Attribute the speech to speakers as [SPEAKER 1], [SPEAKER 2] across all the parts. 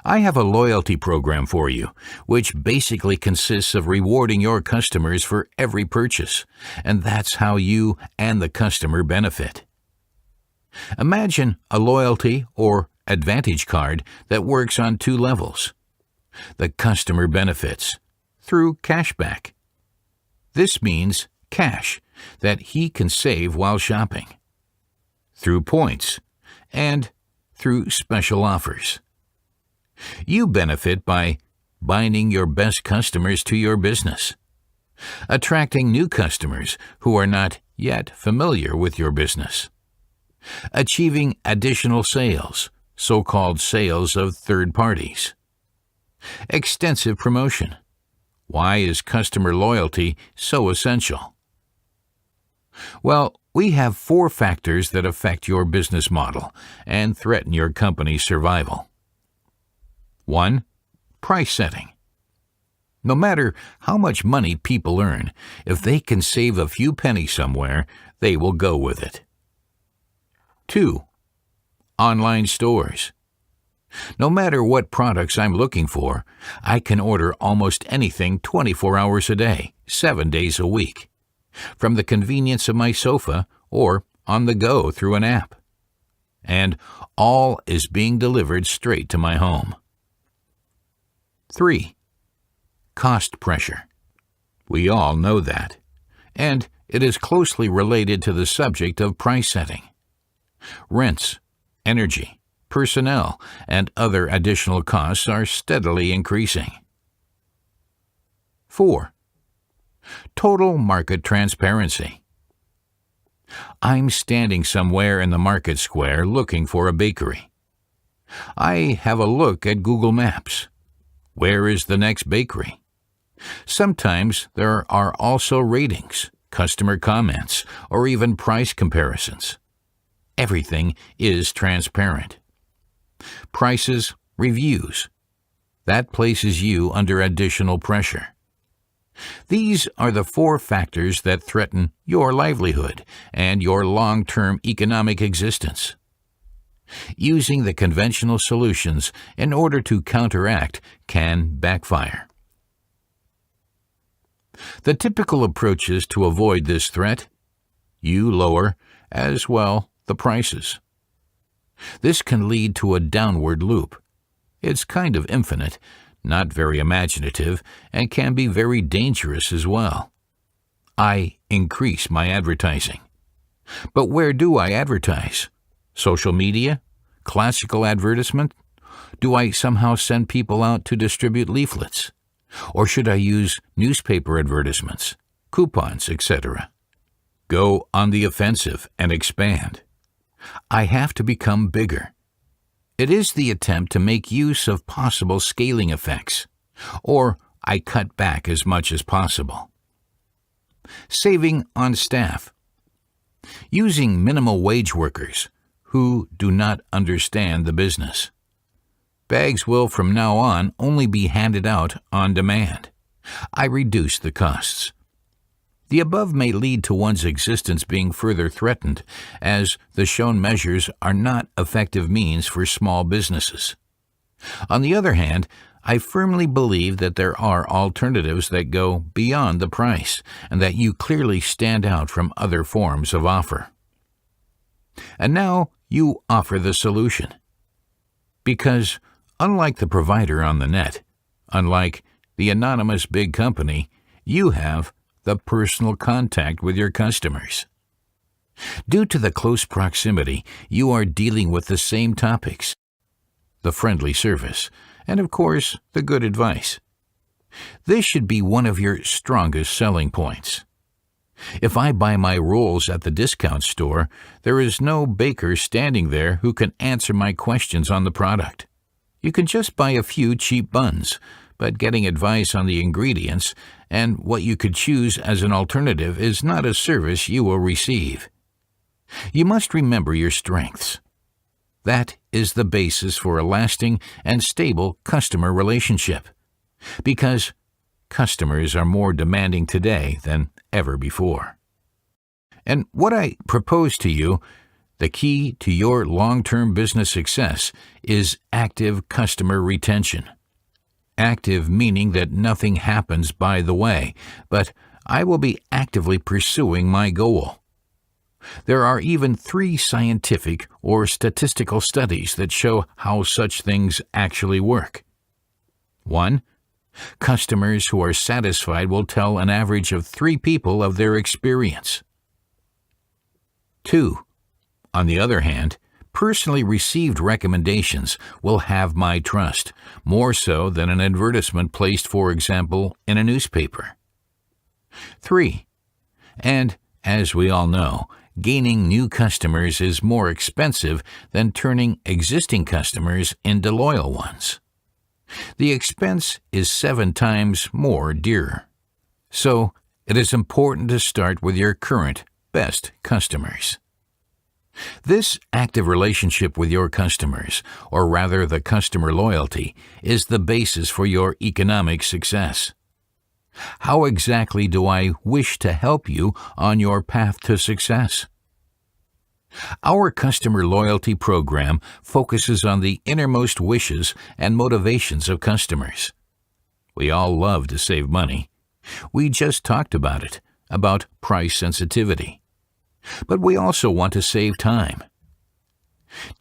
[SPEAKER 1] I have a loyalty program for you, which basically consists of rewarding your customers for every purchase, and that's how you and the customer benefit. Imagine a loyalty or Advantage card that works on two levels. The customer benefits through cashback. This means cash that he can save while shopping, through points, and through special offers. You benefit by binding your best customers to your business, attracting new customers who are not yet familiar with your business, achieving additional sales, so-called sales of third parties, extensive promotion. Why is customer loyalty so essential? Well, we have 4 factors that affect your business model and threaten your company's survival. 1. Price setting. No matter how much money people earn, if they can save a few pennies somewhere, they will go with it. 2. Online stores. No matter what products I'm looking for, I can order almost anything 24 hours a day, 7 days a week, from the convenience of my sofa or on the go through an app. And all is being delivered straight to my home. 3. Cost pressure. We all know that, and it is closely related to the subject of price setting. Rents, energy, personnel, and other additional costs are steadily increasing. 4. Total market transparency. I'm standing somewhere in the market square looking for a bakery. I have a look at Google Maps. Where is the next bakery? Sometimes there are also ratings, customer comments, or even price comparisons. Everything is transparent. Prices, reviews. That places you under additional pressure. These are the 4 factors that threaten your livelihood and your long-term economic existence. Using the conventional solutions in order to counteract can backfire. The typical approaches to avoid this threat: you lower, as well, the prices. This can lead to a downward loop. It's kind of infinite, not very imaginative, and can be very dangerous as well. I increase my advertising. But where do I advertise? Social media? Classical advertisement? Do I somehow send people out to distribute leaflets? Or should I use newspaper advertisements, coupons, etc.? Go on the offensive and expand. I have to become bigger. It is the attempt to make use of possible scaling effects, or I cut back as much as possible. Saving on staff. Using minimal wage workers who do not understand the business. Bags will from now on only be handed out on demand. I reduce the costs. The above may lead to one's existence being further threatened, as the shown measures are not effective means for small businesses. On the other hand, I firmly believe that there are alternatives that go beyond the price, and that you clearly stand out from other forms of offer. And now you offer the solution. Because, unlike the provider on the net, unlike the anonymous big company, you have the personal contact with your customers. Due to the close proximity, you are dealing with the same topics: the friendly service, and of course, the good advice. This should be one of your strongest selling points. If I buy my rolls at the discount store, there is no baker standing there who can answer my questions on the product. You can just buy a few cheap buns, but getting advice on the ingredients and what you could choose as an alternative is not a service you will receive. You must remember your strengths. That is the basis for a lasting and stable customer relationship, because customers are more demanding today than ever before. And what I propose to you, The key to your long-term business success is active customer retention. Active meaning that nothing happens by the way, but I will be actively pursuing my goal. There are even 3 scientific or statistical studies that show how such things actually work. 1. Customers who are satisfied will tell an average of 3 people of their experience. 2. On the other hand, personally received recommendations will have my trust, more so than an advertisement placed, for example, in a newspaper. 3. And, as we all know, gaining new customers is more expensive than turning existing customers into loyal ones. The expense is 7 times more dearer. So, it is important to start with your current, best customers. This active relationship with your customers, or rather the customer loyalty, is the basis for your economic success. How exactly do I wish to help you on your path to success? Our customer loyalty program focuses on the innermost wishes and motivations of customers. We all love to save money. We just talked about it, about price sensitivity. But we also want to save time.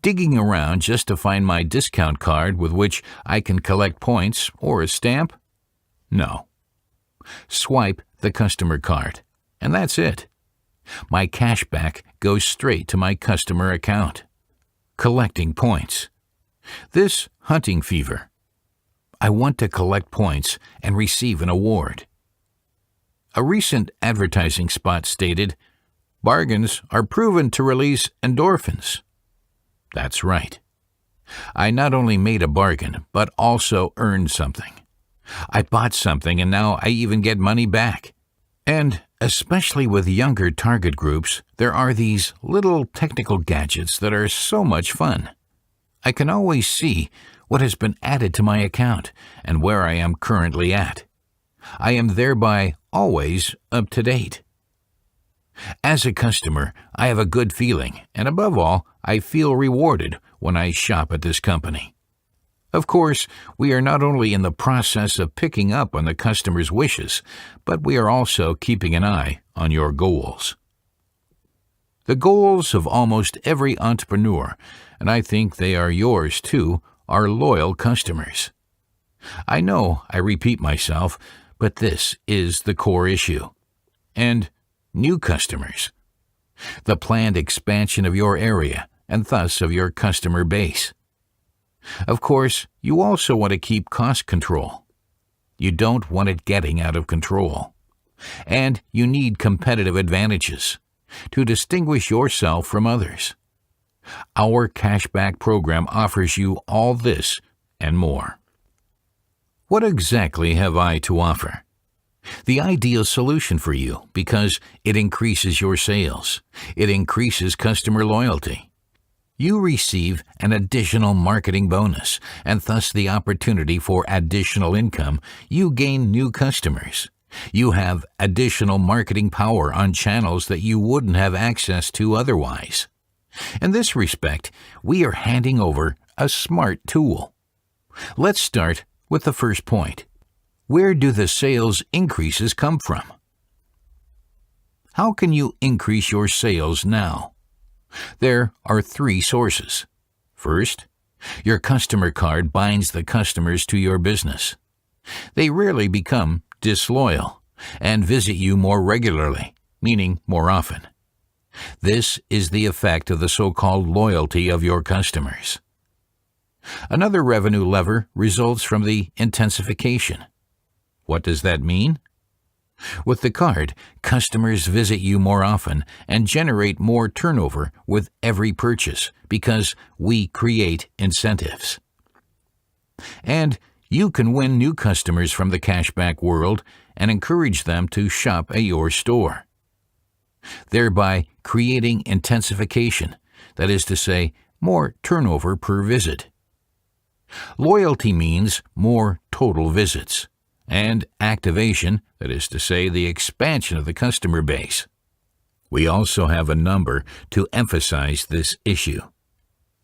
[SPEAKER 1] Digging around just to find my discount card with which I can collect points or a stamp? No. Swipe the customer card, and that's it. My cashback goes straight to my customer account. Collecting points. This hunting fever. I want to collect points and receive an award. A recent advertising spot stated, "Bargains are proven to release endorphins." That's right. I not only made a bargain, but also earned something. I bought something and now I even get money back. And especially with younger target groups, there are these little technical gadgets that are so much fun. I can always see what has been added to my account and where I am currently at. I am thereby always up to date. As a customer, I have a good feeling, and above all, I feel rewarded when I shop at this company. Of course, we are not only in the process of picking up on the customer's wishes, but we are also keeping an eye on your goals. The goals of almost every entrepreneur, and I think they are yours too, are loyal customers. I know I repeat myself, but this is the core issue. And new customers. The planned expansion of your area, and thus of your customer base. Of course, you also want to keep cost control. You don't want it getting out of control. And you need competitive advantages to distinguish yourself from others. Our cashback program offers you all this and more. What exactly have I to offer? The ideal solution for you because it increases your sales. It increases customer loyalty. You receive an additional marketing bonus and thus the opportunity for additional income. You gain new customers. You have additional marketing power on channels that you wouldn't have access to otherwise. In this respect, we are handing over a smart tool. Let's start with the first point. Where do the sales increases come from? How can you increase your sales now? There are 3 sources. First, your customer card binds the customers to your business. They rarely become disloyal and visit you more regularly, meaning more often. This is the effect of the so-called loyalty of your customers. Another revenue lever results from the intensification. What does that mean? With the card, customers visit you more often and generate more turnover with every purchase because we create incentives. And you can win new customers from the Cashback World and encourage them to shop at your store, thereby creating intensification, that is to say, more turnover per visit. Loyalty means more total visits, and activation, that is to say, the expansion of the customer base. We also have a number to emphasize this issue.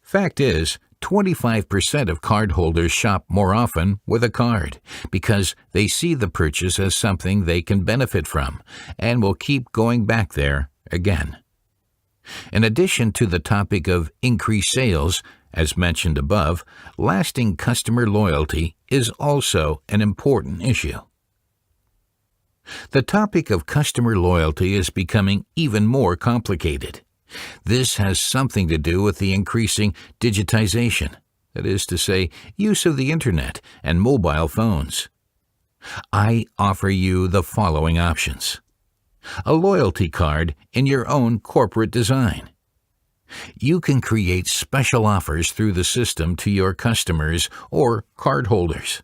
[SPEAKER 1] Fact is, 25% of cardholders shop more often with a card because they see the purchase as something they can benefit from and will keep going back there again. In addition to the topic of increased sales, as mentioned above, lasting customer loyalty is also an important issue. The topic of customer loyalty is becoming even more complicated. This has something to do with the increasing digitization, that is to say, use of the internet and mobile phones. I offer you the following options. A loyalty card in your own corporate design. You can create special offers through the system to your customers or cardholders.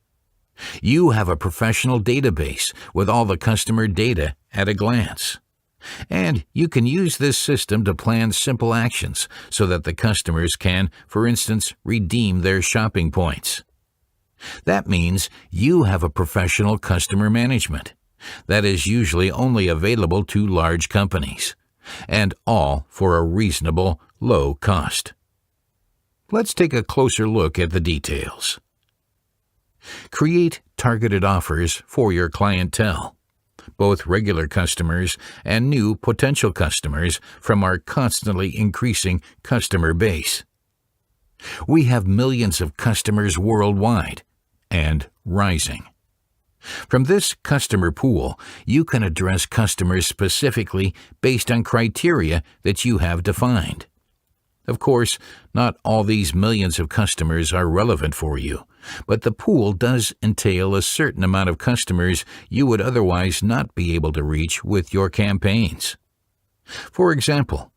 [SPEAKER 1] You have a professional database with all the customer data at a glance. And you can use this system to plan simple actions so that the customers can, for instance, redeem their shopping points. That means you have a professional customer management that is usually only available to large companies, and all for a reasonable, low cost. Let's take a closer look at the details. Create targeted offers for your clientele, both regular customers and new potential customers from our constantly increasing customer base. We have millions of customers worldwide and rising. From this customer pool, you can address customers specifically based on criteria that you have defined. Of course, not all these millions of customers are relevant for you, but the pool does entail a certain amount of customers you would otherwise not be able to reach with your campaigns. For example,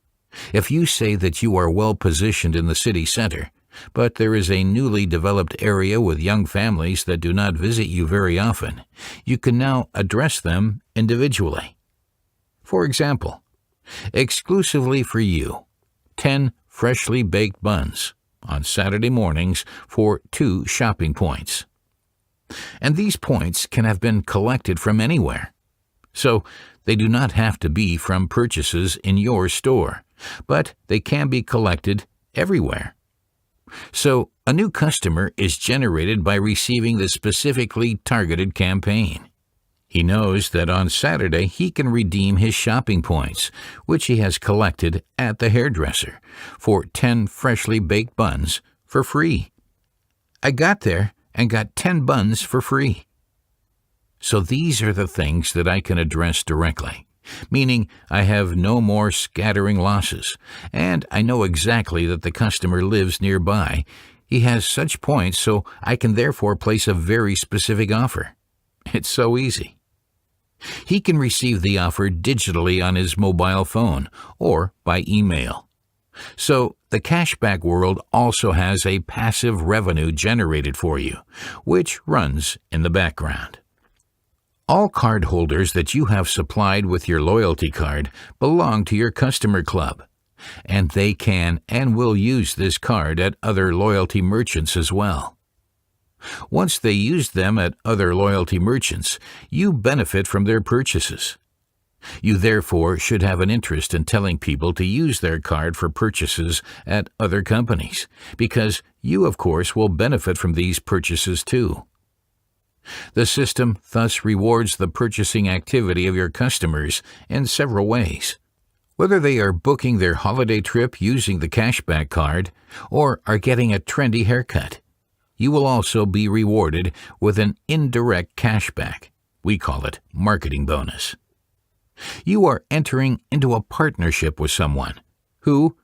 [SPEAKER 1] if you say that you are well positioned in the city center, but there is a newly developed area with young families that do not visit you very often, you can now address them individually. For example, exclusively for you, 10 freshly baked buns on Saturday mornings for 2 shopping points. And these points can have been collected from anywhere. So they do not have to be from purchases in your store, but they can be collected everywhere. So a new customer is generated by receiving the specifically targeted campaign. He knows that on Saturday he can redeem his shopping points, which he has collected at the hairdresser, for 10 freshly baked buns for free. I got there and got 10 buns for free. So these are the things that I can address directly, meaning I have no more scattering losses, and I know exactly that the customer lives nearby. He has such points, so I can therefore place a very specific offer. It's so easy. He can receive the offer digitally on his mobile phone or by email. So the Cashback World also has a passive revenue generated for you, which runs in the background. All cardholders that you have supplied with your loyalty card belong to your customer club, and they can and will use this card at other loyalty merchants as well. Once they use them at other loyalty merchants, you benefit from their purchases. You therefore should have an interest in telling people to use their card for purchases at other companies, because you, of course, will benefit from these purchases too. The system thus rewards the purchasing activity of your customers in several ways. Whether they are booking their holiday trip using the cashback card or are getting a trendy haircut, you will also be rewarded with an indirect cashback. We call it marketing bonus. You are entering into a partnership with someone who,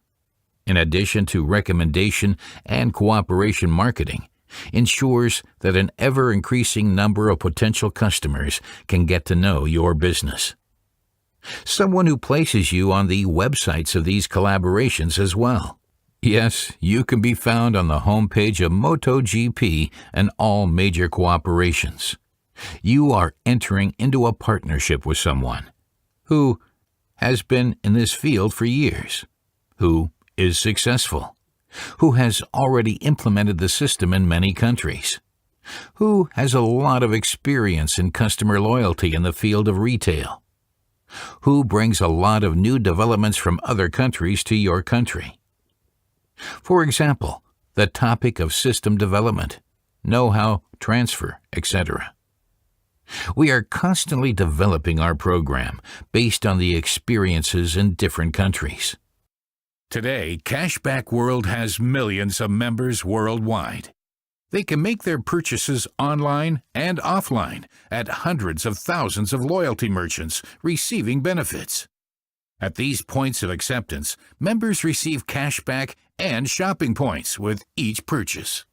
[SPEAKER 1] in addition to recommendation and cooperation marketing, ensures that an ever-increasing number of potential customers can get to know your business. Someone who places you on the websites of these collaborations as well. Yes, you can be found on the homepage of MotoGP and all major cooperations. You are entering into a partnership with someone who has been in this field for years, who is successful, who has already implemented the system in many countries, who has a lot of experience in customer loyalty in the field of retail, Who brings a lot of new developments from other countries to your country? For example, the topic of system development, know-how transfer, etc. We are constantly developing our program based on the experiences in different countries. Today, Cashback World has millions of members worldwide. They can make their purchases online and offline at hundreds of thousands of loyalty merchants receiving benefits. At these points of acceptance, members receive cashback and shopping points with each purchase,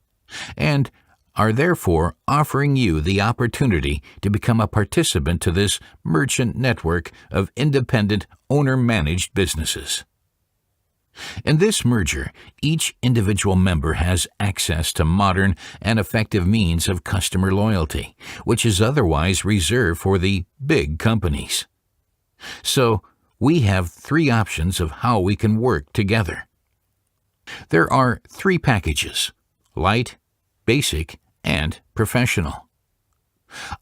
[SPEAKER 1] and are therefore offering you the opportunity to become a participant to this merchant network of independent, owner-managed businesses. In this merger, each individual member has access to modern and effective means of customer loyalty, which is otherwise reserved for the big companies. So, we have 3 options of how we can work together. There are 3 packages: light, basic, and professional.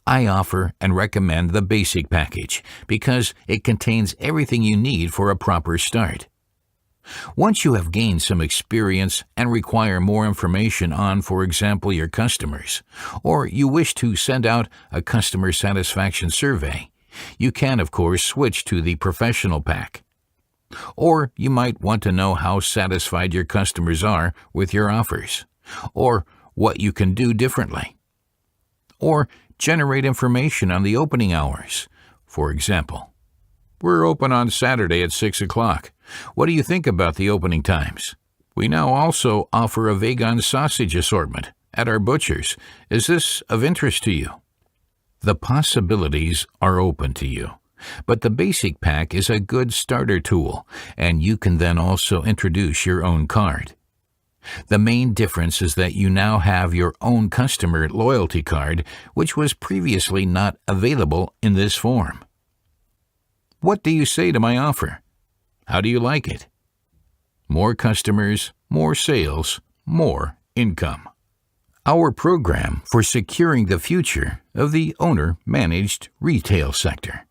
[SPEAKER 1] I offer and recommend the basic package because it contains everything you need for a proper start. Once you have gained some experience and require more information on, for example, your customers, or you wish to send out a customer satisfaction survey, you can, of course, switch to the professional pack. Or you might want to know how satisfied your customers are with your offers, or what you can do differently. Or generate information on the opening hours. For example, we're open on Saturday at 6 o'clock. What do you think about the opening times? We now also offer a vegan sausage assortment at our butchers. Is this of interest to you? The possibilities are open to you, but the basic pack is a good starter tool, and you can then also introduce your own card. The main difference is that you now have your own customer loyalty card, which was previously not available in this form. What do you say to my offer? How do you like it? More customers, more sales, more income. Our program for securing the future of the owner-managed retail sector.